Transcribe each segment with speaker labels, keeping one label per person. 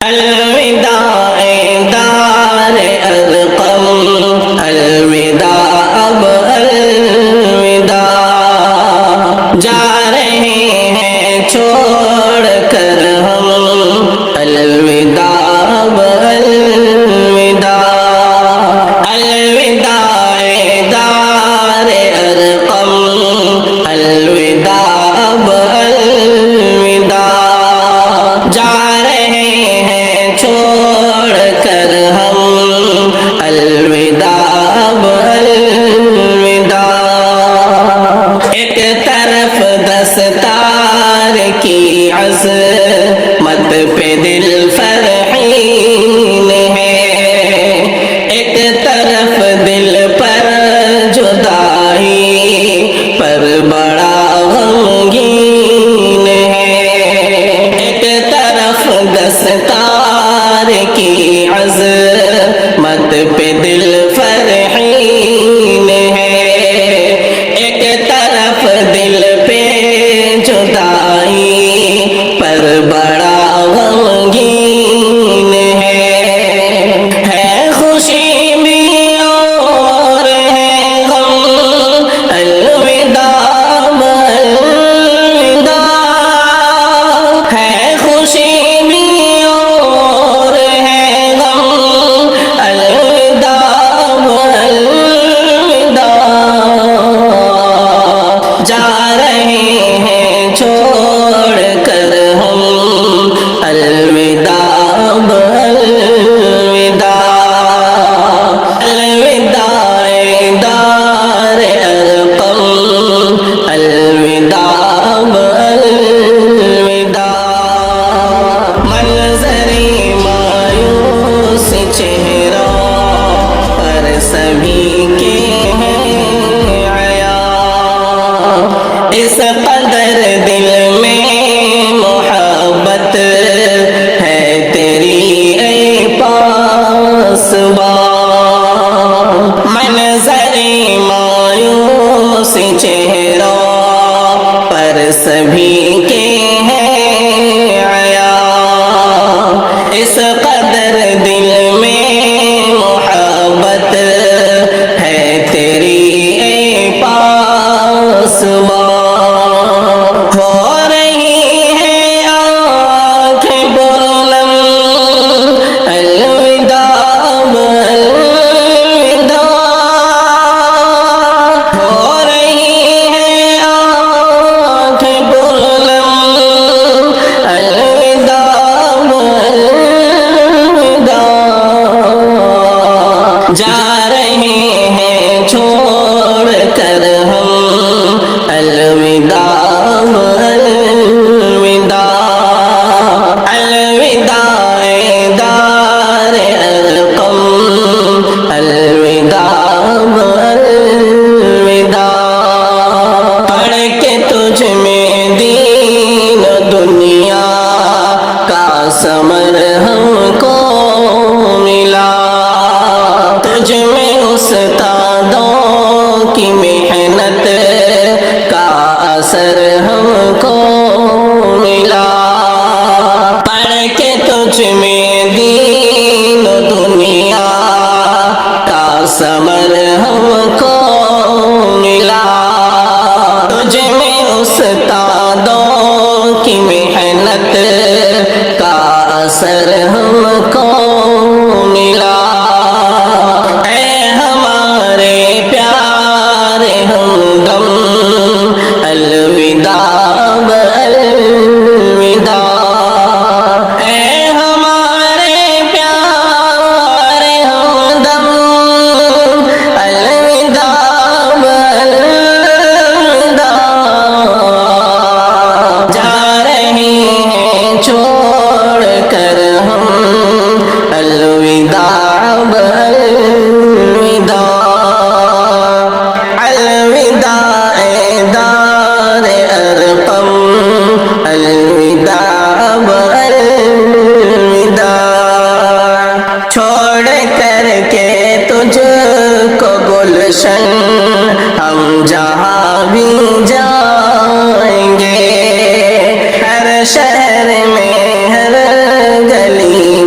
Speaker 1: الوداع دار ارقم، الوداع اب الوداع، جا رہے ہیں چھوڑ کر ہم، الوداع اب الوداع، الوداع دار ارقم، الوداع اب الوداع، جا رہے ہیں چھوڑ کر ہم، الوداع اب الوداع، ایک طرف دستار کی عظمت پہ دل فرحین ہے، ایک طرف دل پر جدائی پر بڑا غمگین ہے، ایک طرف دستار کی عظمت پہ دل فرحین ہے، ایک طرف دل پہ جدائی پر بڑا غمگین ہے خوشی بھی اور ہے غم، الوداع الوداع، ہے خوشی بھی اور ہے غم، الوداع الوداع، جا رہے ہیں چھوڑ کر ہم، الوداع اب الوداع، الوداع دار ارقم، الوداع اب الوداع، منظر مایوس چہرہ پر سبھی کے ہیں عیاں، اس قدر دل میں محبت ہے تیری اے پاسباں، منظر مایوس چہرہ پر سبھی کے ہیں عیاں، اس قدر دل میں محبت ہے تیری اے پاسباں، ہو رہی ہے آنکھیں پرنم، الوداع اب الوداع، ہو رہی ہے آنکھیں پرنم، الوداع اب الوداع، جا رہے ہیں چھوڑ کر ہم، الوداع اب الوداع، الوداع دار ارقم، الوداع اب الوداع، پڑھ کے تجھ میں دین و دنیا کا ثمر ہم کو ملا، تجھ میں استادوں کی محنت کا اثر ہم کو ملا، پڑھ کے تجھ میں دین و دنیا کا ثمر ہم کو ملا، تجھ میں استادوں کی محنت کا اثر ہم کو ملا، اے ہمارے پیارے ہمدم، الوداع اب الوداع، اے ہمارے پیارے ہمدم، الوداع اب الوداع، جا رہے ہیں چھوڑ کر ہم، الوداع اب الوداع، الوداع دار ارقم، الوداع اب الوداع، چھوڑ کر کے تجھ کو گلشن ہم جہاں بھی جائیں گے، ہر شہر میں ہر گلی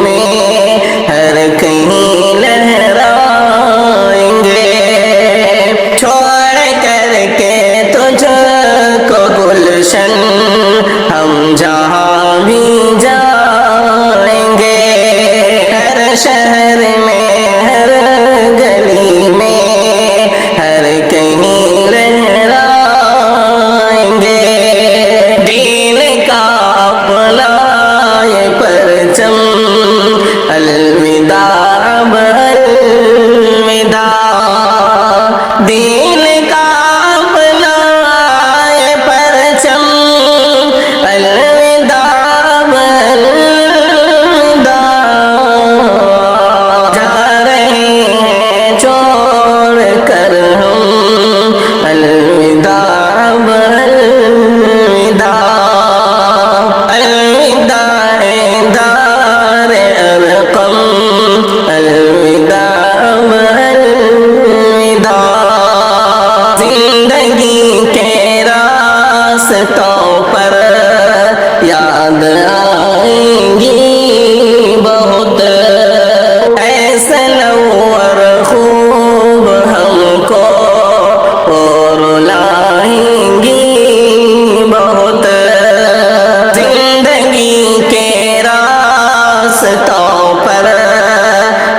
Speaker 1: راستوں پر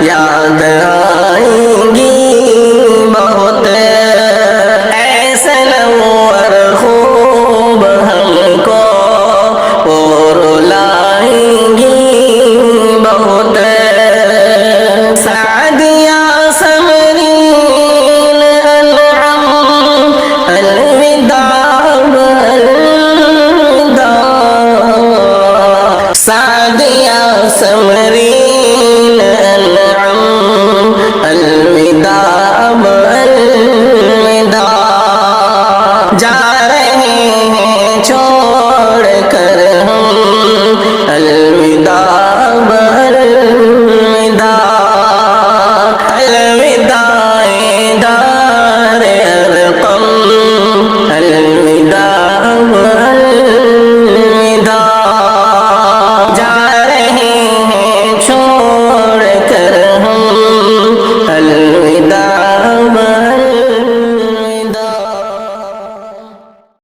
Speaker 1: یاد آئیں گی بہت، ایسے نور خوب ہم کو وہ رلائیں گی بہت، سعدیہ سمرین انعم الوداع الوداع، سعدیہ سمرین انعم الوداع الوداع، جا رہے ہیں چھوڑ کر